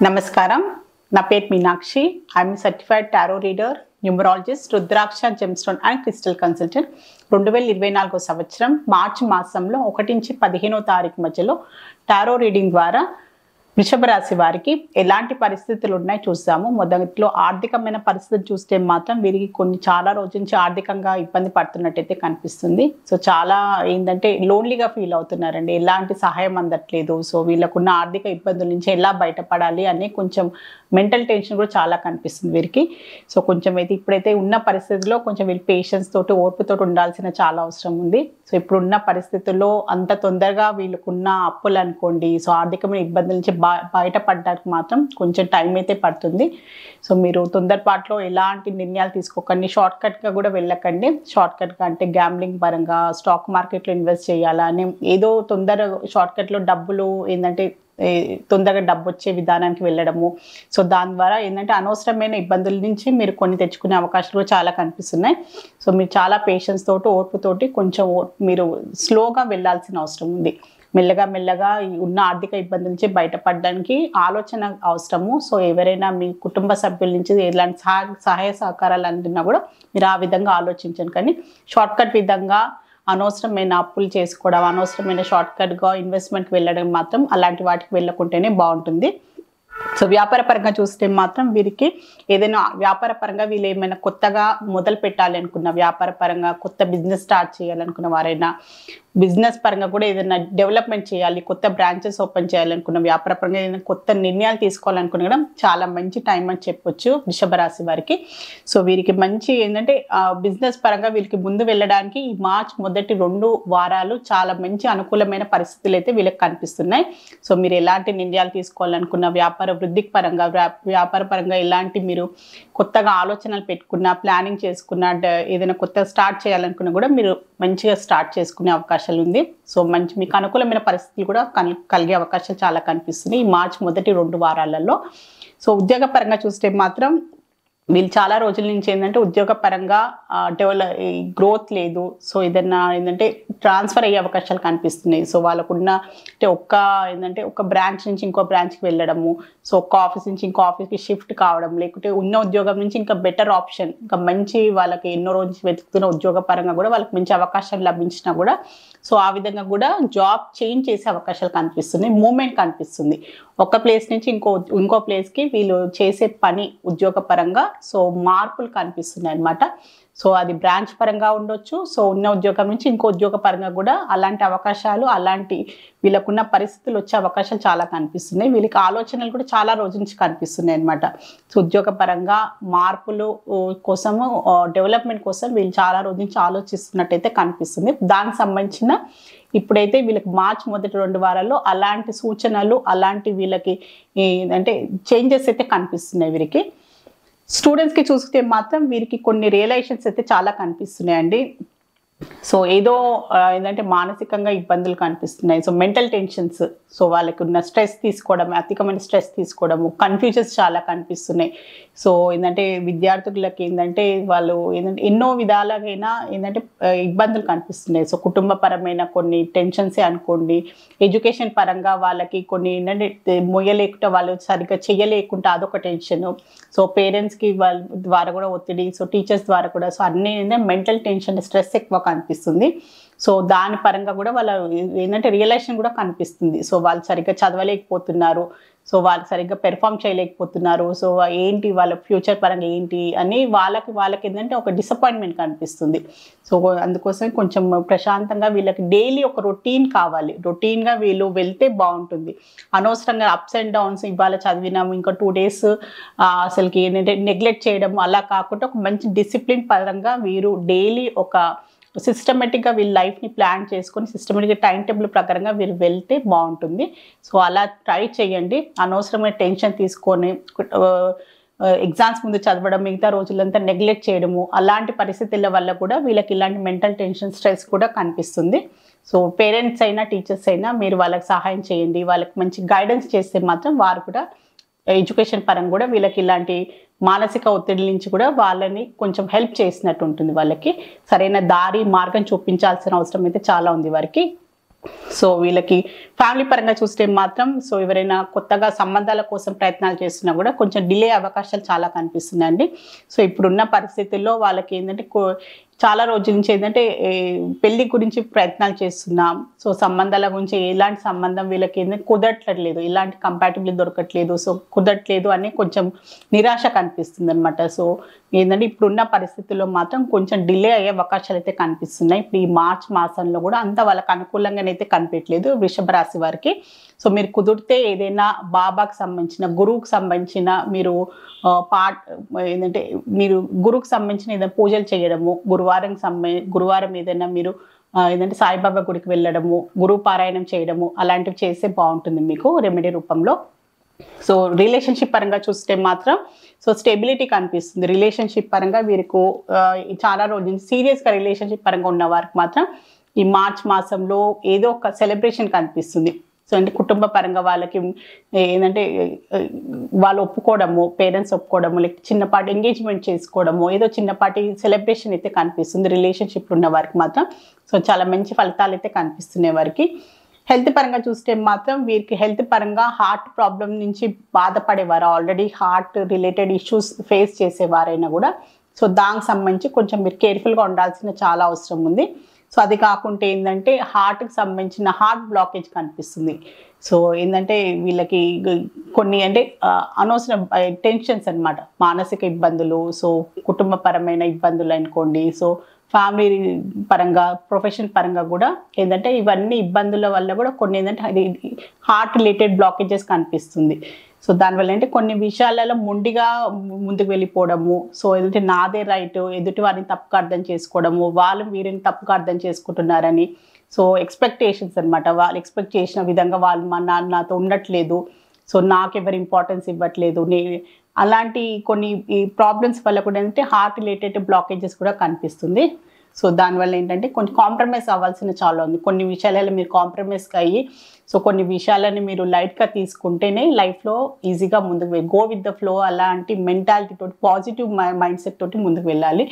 నమస్కారం. నా పేరు Meenakshi. I'm certified tarot reader, numerologist, rudraksha gemstone and crystal consultant. 2024 సంవత్సరం మార్చి మాసంలో 1 నుంచి 15వ తారీఖు మధ్యలో టారో రీడింగ్ ద్వారా వృషభ రాశి వారికి ఎలాంటి పరిస్థితులు ఉన్నాయి చూస్తాము. మొదట్లో ఆర్థికమైన పరిస్థితులు చూస్తే మాత్రం వీరికి చాలా రోజుల నుంచి ఆర్థికంగా ఇబ్బంది పడుతున్నట్టయితే కనిపిస్తుంది. సో చాలా ఏంటంటే లోన్లీగా ఫీల్ అవుతున్నారండి, ఎలాంటి సహాయం అందట్లేదు. సో వీళ్ళకున్న ఆర్థిక ఇబ్బందుల నుంచి ఎలా బయటపడాలి అని కొంచెం మెంటల్ టెన్షన్ కూడా చాలా కనిపిస్తుంది వీరికి. సో కొంచెం అయితే ఇప్పుడైతే ఉన్న పరిస్థితుల్లో కొంచెం వీళ్ళు పేషెన్స్ తోటి ఓర్పుతోటి ఉండాల్సిన చాలా అవసరం ఉంది. సో ఇప్పుడున్న పరిస్థితుల్లో అంత తొందరగా వీళ్ళకున్న అప్పులు అనుకోండి, సో ఆర్థికమైన ఇబ్బందుల నుంచి బయటపడడానికి మాత్రం కొంచెం టైం అయితే పడుతుంది. సో మీరు తొందరపాటులో ఎలాంటి నిర్ణయాలు తీసుకోకండి, షార్ట్ కట్గా కూడా వెళ్ళకండి. షార్ట్ కట్గా అంటే గ్యాంబ్లింగ్ పరంగా స్టాక్ మార్కెట్లో ఇన్వెస్ట్ చేయాలా అని ఏదో షార్ట్ కట్లో డబ్బులు ఏంటంటే తొందరగా డబ్బు వచ్చే విధానానికి వెళ్ళడము. సో దాని ద్వారా ఏంటంటే అనవసరమైన ఇబ్బందుల నుంచి మీరు కొన్ని తెచ్చుకునే అవకాశాలు కూడా చాలా కనిపిస్తున్నాయి. సో మీరు చాలా పేషెన్స్ తోటి ఓర్పుతోటి కొంచెం మీరు స్లోగా వెళ్ళాల్సిన అవసరం ఉంది. మెల్లగా ఉన్న ఆర్థిక ఇబ్బందుల నుంచి బయటపడడానికి ఆలోచన అవసరము. సో ఎవరైనా మీ కుటుంబ సభ్యుల నుంచి ఎలాంటి సహాయ సహకారాలు అందినా కూడా మీరు ఆ విధంగా ఆలోచించండి. కానీ షార్ట్కట్ విధంగా అనవసరమైన అప్పులు చేసుకోవడం, అనవసరమైన షార్ట్కట్గా ఇన్వెస్ట్మెంట్కి వెళ్ళడం మాత్రం అలాంటి వాటికి వెళ్ళకుంటేనే బాగుంటుంది. సో వ్యాపార పరంగా చూస్తే మాత్రం వీరికి ఏదైనా వ్యాపార పరంగా వీళ్ళు ఏమైనా కొత్తగా మొదలు పెట్టాలి అనుకున్న, వ్యాపార పరంగా కొత్త బిజినెస్ స్టార్ట్ చేయాలనుకున్న వారైనా, బిజినెస్ పరంగా కూడా ఏదైనా డెవలప్మెంట్ చేయాలి, కొత్త బ్రాంచెస్ ఓపెన్ చేయాలనుకున్న, వ్యాపార పరంగా ఏదైనా కొత్త నిర్ణయాలు తీసుకోవాలనుకున్న కూడా చాలా మంచి టైం అని చెప్పొచ్చు వృషభ రాశి వారికి. సో వీరికి మంచి ఏంటంటే బిజినెస్ పరంగా వీరికి ముందు వెళ్ళడానికి ఈ మార్చ్ మొదటి 2 వారాలు చాలా మంచి అనుకూలమైన పరిస్థితులు అయితే వీళ్ళకి కనిపిస్తున్నాయి. సో మీరు ఎలాంటి నిర్ణయాలు తీసుకోవాలనుకున్న, వ్యాపార వృద్ధికి పరంగా, వ్యాపార పరంగా ఎలాంటి మీరు కొత్తగా ఆలోచనలు పెట్టుకున్నా, ప్లానింగ్ చేసుకున్నా, ఏదైనా కొత్తగా స్టార్ట్ చేయాలనుకున్నా కూడా మీరు మంచిగా స్టార్ట్ చేసుకునే అవకాశాలు ఉంది. సో మీకు అనుకూలమైన పరిస్థితులు కూడా కలిగే అవకాశాలు చాలా కనిపిస్తుంది ఈ మార్చి మొదటి 2 వారాలలో. సో ఉద్యోగ పరంగా చూస్తే మాత్రం వీళ్ళు చాలా రోజుల నుంచి ఏంటంటే ఉద్యోగపరంగా గ్రోత్ లేదు. సో ఏదన్నా ఏంటంటే ట్రాన్స్ఫర్ అయ్యే అవకాశాలు కనిపిస్తున్నాయి. సో వాళ్ళకున్న అంటే ఒక బ్రాంచ్ నుంచి ఇంకో బ్రాంచ్కి వెళ్ళడము, సో ఒక ఆఫీస్ నుంచి ఇంకో ఆఫీస్కి షిఫ్ట్ కావడం, లేకుంటే ఉన్న ఉద్యోగం నుంచి ఇంకా బెటర్ ఆప్షన్, ఇంకా మంచి వాళ్ళకి ఎన్నో రోజులు వెతుకుతున్న ఉద్యోగ పరంగా కూడా వాళ్ళకి మంచి అవకాశాలు లభించినా కూడా సో ఆ విధంగా కూడా జాబ్ చేంజ్ చేసే అవకాశాలు కనిపిస్తున్నాయి. మూమెంట్ కనిపిస్తుంది. ఒక ప్లేస్ నుంచి ఇంకో ప్లేస్కి వీళ్ళు చేసే పని ఉద్యోగ పరంగా సో మార్పులు కనిపిస్తున్నాయి అన్నమాట. సో అది బ్రాంచ్ పరంగా ఉండొచ్చు, సో ఉన్న ఉద్యోగం నుంచి ఇంకో ఉద్యోగ పరంగా కూడా అలాంటి అవకాశాలు, అలాంటి వీళ్ళకున్న పరిస్థితులు వచ్చే అవకాశాలు చాలా కనిపిస్తున్నాయి. వీళ్ళకి ఆలోచనలు కూడా చాలా రోజుల నుంచి కనిపిస్తున్నాయి అన్నమాట. సో ఉద్యోగ పరంగా మార్పులు కోసము, డెవలప్మెంట్ కోసం వీళ్ళు చాలా రోజుల నుంచి ఆలోచిస్తున్నట్టయితే కనిపిస్తుంది. దానికి సంబంధించిన ఇప్పుడైతే వీళ్ళకి మార్చి మొదటి 2 వారాల్లో అలాంటి సూచనలు, అలాంటి వీళ్ళకి అంటే చేంజెస్ అయితే కనిపిస్తున్నాయి వీరికి. స్టూడెంట్స్కి చూస్తే మాత్రం వీరికి కొన్ని రియలైజేషన్స్ అయితే చాలా కనిపిస్తున్నాయండి. సో ఏదో ఏంటంటే మానసికంగా ఇబ్బందులు కనిపిస్తున్నాయి. సో మెంటల్ టెన్షన్స్, సో వాళ్ళకి ఉన్న స్ట్రెస్ తీసుకోవడం, అధికమైన స్ట్రెస్ తీసుకోవడము, కన్ఫ్యూజన్స్ చాలా కనిపిస్తున్నాయి. సో ఏంటంటే విద్యార్థులకి ఏంటంటే వాళ్ళు ఏంటంటే ఎన్నో విధాలుగా ఏంటంటే ఇబ్బందులు కనిపిస్తున్నాయి. సో కుటుంబపరమైన కొన్ని టెన్షన్సే అనుకోండి, ఎడ్యుకేషన్ పరంగా వాళ్ళకి కొన్ని ఏంటంటే మొయ్యలేకుండా, వాళ్ళు సరిగ్గా చెయ్యలేకుండా అదొక టెన్షన్. సో పేరెంట్స్కి వాళ్ళ ద్వారా కూడా ఒత్తిడి, సో టీచర్స్ ద్వారా కూడా, సో అన్నీ మెంటల్ టెన్షన్, స్ట్రెస్ ఎక్కువ కనిపిస్తుంది. సో దాని పరంగా కూడా వాళ్ళ ఏంటంటే రియలైజేషన్ కూడా కనిపిస్తుంది. సో వాళ్ళు సరిగ్గా చదవలేకపోతున్నారు, సో వాళ్ళు సరిగ్గా పెర్ఫామ్ చేయలేకపోతున్నారు. సో ఏంటి వాళ్ళ ఫ్యూచర్ పరంగా ఏంటి అని వాళ్ళకి ఏంటంటే ఒక డిసప్పాయింట్మెంట్ కనిపిస్తుంది. సో అందుకోసం కొంచెం ప్రశాంతంగా వీళ్ళకి డైలీ ఒక రొటీన్ కావాలి. రొటీన్గా వీళ్ళు వెళ్తే బాగుంటుంది. అనవసరంగా అప్స్ అండ్ డౌన్స్, ఇవాళ చదివినాము ఇంకా 2 డేస్ అసలుకి ఏంటంటే నెగ్లెక్ట్ చేయడం అలా కాకుండా ఒక మంచి డిసిప్లిన్ పరంగా వీరు డైలీ ఒక సిస్టమేటిక్గా వీళ్ళ లైఫ్ని ప్లాన్ చేసుకొని సిస్టమేటిక్గా టైం టేబుల్ ప్రకారంగా వీరు వెళ్తే బాగుంటుంది. సో అలా ట్రై చేయండి. అనవసరమైన టెన్షన్ తీసుకొని ఎగ్జామ్స్ ముందు చదవడం, మిగతా రోజులంతా నెగ్లెక్ట్ చేయడము, అలాంటి పరిస్థితుల వల్ల కూడా వీళ్ళకి ఇలాంటి మెంటల్ టెన్షన్, స్ట్రెస్ కూడా కనిపిస్తుంది. సో పేరెంట్స్ అయినా టీచర్స్ అయినా మీరు వాళ్ళకి సహాయం చేయండి. వాళ్ళకి మంచి గైడెన్స్ చేస్తే మాత్రం వారు కూడా ఎడ్యుకేషన్ పరంగా కూడా వీళ్ళకి ఇలాంటి మానసిక ఒత్తిడి నుంచి కూడా వాళ్ళని కొంచెం హెల్ప్ చేసినట్టు ఉంటుంది. వాళ్ళకి సరైన దారి మార్గం చూపించాల్సిన అవసరం అయితే చాలా ఉంది వారికి. సో వీళ్ళకి ఫ్యామిలీ పరంగా చూస్తే మాత్రం సో ఎవరైనా కొత్తగా సంబంధాల కోసం ప్రయత్నాలు చేస్తున్నా కూడా కొంచెం డిలే అవకాశాలు చాలా కనిపిస్తున్నాయండి. సో ఇప్పుడున్న పరిస్థితుల్లో వాళ్ళకి ఏంటంటే చాలా రోజుల నుంచి ఏంటంటే పెళ్లి గురించి ప్రయత్నాలు చేస్తున్నాం. సో సంబంధాల గురించి ఎలాంటి సంబంధం వీళ్ళకి ఏంటంటే కుదరట్లేదు, ఎలాంటి కంపాటిబిలిటీ దొరకట్లేదు, సో కుదరట్లేదు అని కొంచెం నిరాశ కనిపిస్తుంది అనమాట. సో ఏంటంటే ఇప్పుడున్న పరిస్థితుల్లో మాత్రం కొంచెం డిలే అయ్యే అవకాశాలు అయితే కనిపిస్తున్నాయి. ఇప్పుడు ఈ మార్చ్ మాసంలో కూడా అంత వాళ్ళకి అనుకూలంగానైతే కనిపించలేదు వృషభ రాశి వారికి. సో మీరు కుదిరితే ఏదైనా బాబాకి సంబంధించిన గురువుకి సంబంధించిన మీరు ఏంటంటే మీరు గురువుకి సంబంధించిన ఏదైనా పూజలు చేయడము, గురువారం ఏదైనా మీరు ఏంటంటే సాయిబాబా గుడికి వెళ్ళడము, గురువు పారాయణం చేయడము అలాంటివి చేస్తే బాగుంటుంది మీకు రెమెడీ రూపంలో. సో రిలేషన్షిప్ పరంగా చూస్తే మాత్రం సో స్టెబిలిటీ కనిపిస్తుంది. రిలేషన్షిప్ పరంగా వీరికి చాలా రోజులు సీరియస్గా రిలేషన్షిప్ పరంగా ఉన్న వారికి మాత్రం ఈ మార్చ్ మాసంలో ఏదో ఒక సెలబ్రేషన్ కనిపిస్తుంది. సో అంటే కుటుంబ పరంగా వాళ్ళకి ఏంటంటే వాళ్ళు ఒప్పుకోవడము, పేరెంట్స్ ఒప్పుకోవడము, లేక చిన్నపాటి ఎంగేజ్మెంట్ చేసుకోవడము, ఏదో చిన్నపాటి సెలబ్రేషన్ అయితే కనిపిస్తుంది రిలేషన్షిప్ ఉన్న వారికి మాత్రం. సో చాలా మంచి ఫలితాలు అయితే కనిపిస్తున్నాయి వారికి. హెల్త్ పరంగా చూస్తే మాత్రం వీరికి హెల్త్ పరంగా హార్ట్ ప్రాబ్లం నుంచి బాధపడేవారు, already heart related issues face చేసేవారైనా కూడా సో దానికి సంబంధించి కొంచెం మీరు కేర్ఫుల్గా ఉండాల్సిన చాలా అవసరం ఉంది. సో అది కాకుండా ఏంటంటే హార్ట్కి సంబంధించిన హార్ట్ బ్లాకేజ్ కనిపిస్తుంది. సో ఏంటంటే వీళ్ళకి కొన్ని అంటే అనవసరం టెన్షన్స్ అనమాట, మానసిక ఇబ్బందులు, సో కుటుంబపరమైన ఇబ్బందులు అనుకోండి, సో ఫ్యామిలీ పరంగా ప్రొఫెషన్ పరంగా కూడా ఏంటంటే ఇవన్నీ ఇబ్బందుల వల్ల కూడా కొన్ని ఏంటంటే అది హార్ట్ రిలేటెడ్ బ్లాకేజెస్ కనిపిస్తుంది. సో దానివల్ల అంటే కొన్ని విషయాలలో మొండిగా ముందుకు వెళ్ళిపోవడము, సో ఏంటంటే నాదే రైట్, ఎదుటి వారిని తప్పుగా అర్థం చేసుకోవడము, వాళ్ళు వీరిని తప్పుగా అర్థం చేసుకుంటున్నారని, సో ఎక్స్పెక్టేషన్స్ అనమాట, వాళ్ళు ఎక్స్పెక్ట్ చేసిన విధంగా వాళ్ళు మా నాతో ఉండట్లేదు, సో నాకు ఎవరు ఇంపార్టెన్స్ ఇవ్వట్లేదు, అలాంటి కొన్ని ఈ ప్రాబ్లమ్స్ వల్ల కూడా ఏంటంటే హార్ట్ రిలేటెడ్ బ్లాకేజెస్ కూడా కనిపిస్తుంది. సో దానివల్ల ఏంటంటే కొంచెం కాంప్రమైజ్ అవ్వాల్సిన చాలా ఉంది. కొన్ని విషయాలలో మీరు కాంప్రమైజ్గా అయ్యి సో కొన్ని విషయాలని మీరు లైట్గా తీసుకుంటేనే లైఫ్లో ఈజీగా ముందుకు గో విత్ ద ఫ్లో, అలాంటి మెంటాలిటీ తోటి పాజిటివ్ మైండ్ సెట్ తోటి ముందుకు వెళ్ళాలి.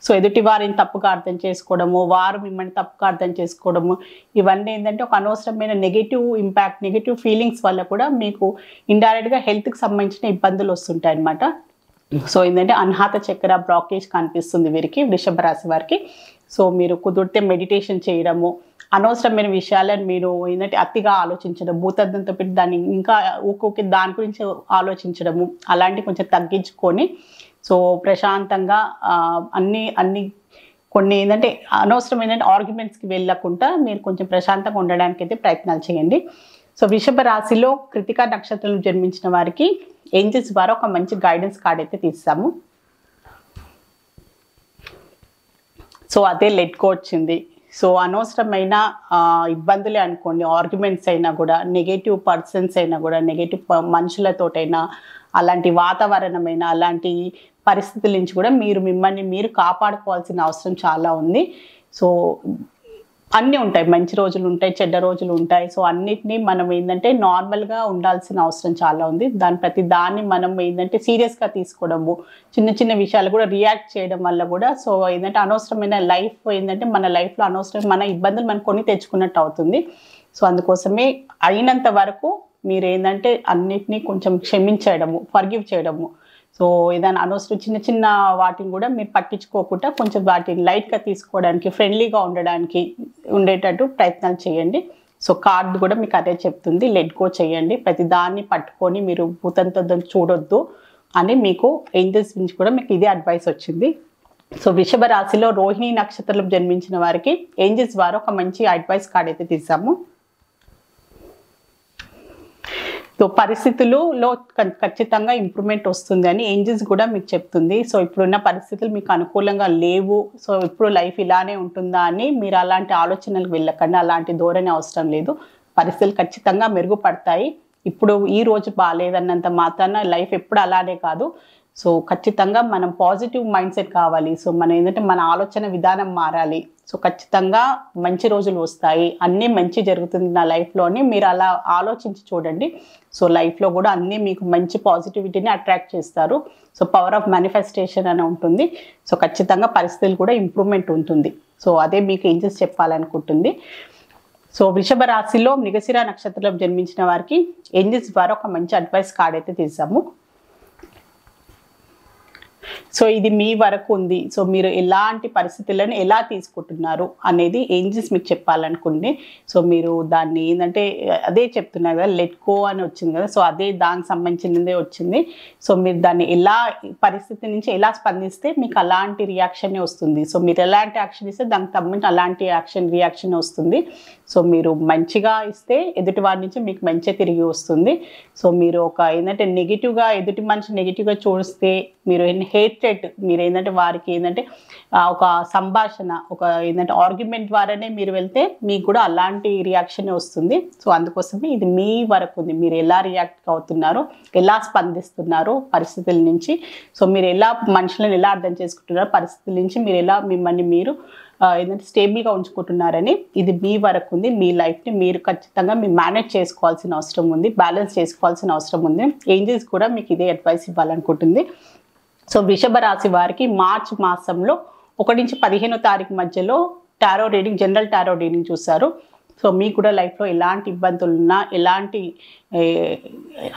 సో ఎదుటి వారిని తప్పుగా అర్థం చేసుకోవడము, వారు మిమ్మల్ని తప్పుగా అర్థం చేసుకోవడము, ఇవన్నీ ఏంటంటే ఒక అనవసరమైన నెగిటివ్ ఇంపాక్ట్, నెగిటివ్ ఫీలింగ్స్ వల్ల కూడా మీకు ఇండైరెక్ట్గా హెల్త్కి సంబంధించిన ఇబ్బందులు వస్తుంటాయి అన్నమాట. సో ఏంటంటే అన్హాత చక్ర బ్లాకేజ్ కనిపిస్తుంది వీరికి, వృషభ రాశి వారికి. సో మీరు కుదిరితే మెడిటేషన్ చేయడము, అనవసరమైన విషయాలను మీరు ఏంటంటే అతిగా ఆలోచించడం, భూతద్దంతో పెట్టి దాన్ని ఇంకా ఊకే దాని గురించి ఆలోచించడము అలాంటివి కొంచెం తగ్గించుకొని సో ప్రశాంతంగా అన్ని కొన్ని ఏంటంటే అనవసరమైన ఆర్గ్యుమెంట్స్కి వెళ్ళకుండా మీరు కొంచెం ప్రశాంతంగా ఉండడానికి అయితే ప్రయత్నాలు చేయండి. సో వృషభ రాశిలో కృతికా నక్షత్రం జన్మించిన వారికి ఏంజల్స్ ద్వారా ఒక మంచి గైడెన్స్ కార్డ్ అయితే తీస్తాము. సో అదే లెట్ గో వచ్చింది. సో అనవసరమైన ఇబ్బందులే అనుకోండి, ఆర్గ్యుమెంట్స్ అయినా కూడా, నెగటివ్ పర్సన్స్ అయినా కూడా, నెగటివ్ మనుషులతోటైనా, అలాంటి వాతావరణమైన అలాంటి పరిస్థితుల నుంచి కూడా మిమ్మల్ని మీరు కాపాడుకోవాల్సిన అవసరం చాలా ఉంది. సో అన్నీ ఉంటాయి, మంచి రోజులు ఉంటాయి, చెడ్డ రోజులు ఉంటాయి. సో అన్నిటినీ మనం ఏంటంటే నార్మల్గా ఉండాల్సిన అవసరం చాలా ఉంది. ప్రతి దాన్ని మనం ఏంటంటే సీరియస్గా తీసుకోవడము, చిన్న చిన్న విషయాలు కూడా రియాక్ట్ చేయడం వల్ల కూడా సో ఏంటంటే అనవసరమైన లైఫ్ ఏంటంటే మన లైఫ్లో అనవసరమైన మన ఇబ్బందులు మనం కొని తెచ్చుకున్నట్టు అవుతుంది. సో అందుకోసమే అయినంత వరకు మీరు ఏంటంటే అన్నిటినీ కొంచెం క్షమించడము, ఫర్గివ్ చేయడము, సో ఏదైనా అనవసరం చిన్న చిన్న వాటిని కూడా మీరు పట్టించుకోకుండా కొంచెం వాటిని లైట్గా తీసుకోవడానికి, ఫ్రెండ్లీగా ఉండేటట్టు ప్రయత్నాలు చేయండి. సో కార్డు కూడా మీకు అదే చెప్తుంది, లెట్ గో చేయండి, ప్రతి దాన్ని పట్టుకొని మీరు భూతంతో చూడొద్దు అని మీకు ఏంజల్స్ నుంచి కూడా మీకు ఇదే అడ్వైస్ వచ్చింది. సో వృషభ రాశిలో రోహిణి నక్షత్రంలో జన్మించిన వారికి ఏంజల్స్ ద్వారా ఒక మంచి అడ్వైస్ కార్డ్ అయితే తీసాము. సో పరిస్థితులలో ఖచ్చితంగా ఇంప్రూవ్మెంట్ వస్తుంది అని ఏంజల్స్ కూడా మీకు చెప్తుంది. సో ఇప్పుడున్న పరిస్థితులు మీకు అనుకూలంగా లేవు, సో ఇప్పుడు లైఫ్ ఇలానే ఉంటుందా అని మీరు అలాంటి ఆలోచనలకు వెళ్ళకండి, అలాంటి ధోరణి అవసరం లేదు. పరిస్థితులు ఖచ్చితంగా మెరుగుపడతాయి. ఇప్పుడు ఈ రోజు బాగాలేదన్నంత మాత్రాన లైఫ్ ఎప్పుడు అలానే కాదు. సో ఖచ్చితంగా మనం పాజిటివ్ మైండ్ సెట్ కావాలి. సో మనం ఏంటంటే మన ఆలోచన విధానం మారాలి. సో ఖచ్చితంగా మంచి రోజులు వస్తాయి, అన్నీ మంచి జరుగుతుంది నా లైఫ్లోని మీరు అలా ఆలోచించి చూడండి. సో లైఫ్లో కూడా అన్నీ మీకు మంచి పాజిటివిటీని అట్రాక్ట్ చేస్తారు. సో పవర్ ఆఫ్ మేనిఫెస్టేషన్ అని ఉంటుంది. సో ఖచ్చితంగా పరిస్థితులు కూడా ఇంప్రూవ్మెంట్ ఉంటుంది. సో అదే మీకు ఏంజల్స్ చెప్పాలనుకుంటుంది. సో వృషభ రాశిలో మృగశిర నక్షత్రంలో జన్మించిన వారికి ఏంజెల్స్ ద్వారా ఒక మంచి అడ్వైస్ కార్డ్ అయితే తీసాము. సో ఇది మీ వరకు ఉంది. సో మీరు ఎలాంటి పరిస్థితులను ఎలా తీసుకుంటున్నారు అనేది ఏంజెల్స్ మీకు చెప్పాలనుకుంటే, సో మీరు దాన్ని ఏంటంటే అదే చెప్తున్నారు కదా, లెట్ గో అని వచ్చింది కదా, సో అదే దానికి సంబంధించినదే వచ్చింది. సో మీరు దాన్ని ఎలా పరిస్థితి నుంచి ఎలా స్పందిస్తే మీకు అలాంటి రియాక్షనే వస్తుంది. సో మీరు ఎలాంటి యాక్షన్ ఇస్తే దానికి సంబంధించి అలాంటి రియాక్షన్ వస్తుంది. సో మీరు మంచిగా ఇస్తే ఎదుటి వారి నుంచి మీకు మంచిగా తిరిగి వస్తుంది. సో మీరు ఒక ఏంటంటే నెగిటివ్గా ఎదుటి మనిషి నెగిటివ్గా చూస్తే మీరు హేట్రెడ్, మీరు ఏంటంటే వారికి ఏంటంటే ఒక సంభాషణ, ఒక ఏంటంటే ఆర్గ్యుమెంట్ ద్వారానే మీరు వెళ్తే మీకు కూడా అలాంటి రియాక్షన్ వస్తుంది. సో అందుకోసమే ఇది మీ వరకు ఉంది. మీరు ఎలా రియాక్ట్ అవుతున్నారు, ఎలా స్పందిస్తున్నారు పరిస్థితుల నుంచి, సో మీరు ఎలా మనుషులను ఎలా అర్థం చేసుకుంటున్నారు పరిస్థితుల నుంచి, మీరు ఎలా మిమ్మల్ని మీరు ఏంటంటే స్టేబుల్గా ఉంచుకుంటున్నారని ఇది మీ వరకు ఉంది. మీ లైఫ్ని మీరు ఖచ్చితంగా మీరు మేనేజ్ చేసుకోవాల్సిన అవసరం ఉంది, బ్యాలెన్స్ చేసుకోవాల్సిన అవసరం ఉంది. ఏంజెల్స్ కూడా మీకు ఇదే అడ్వైస్ ఇవ్వాలనుకుంటుంది. సో వృషభ రాశి వారికి మార్చ్ మాసంలో 1 నుంచి 15వ తారీఖు మధ్యలో tarot reading, general tarot reading చూస్తారు. సో మీకు కూడా లైఫ్లో ఎలాంటి ఇబ్బందులు ఉన్నా, ఎలాంటి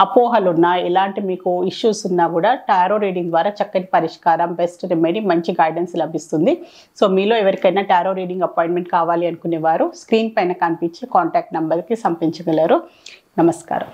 అపోహలు ఉన్నా, ఎలాంటి మీకు ఇష్యూస్ ఉన్నా కూడా టారో రీడింగ్ ద్వారా చక్కటి పరిష్కారం, బెస్ట్ రెమెడీ, మంచి గైడెన్స్ లభిస్తుంది. సో మీలో ఎవరికైనా టారో రీడింగ్ అపాయింట్మెంట్ కావాలి అనుకునేవారు స్క్రీన్ పైన కనిపించే కాంటాక్ట్ నెంబర్కి సంప్రదించగలరు. నమస్కారం.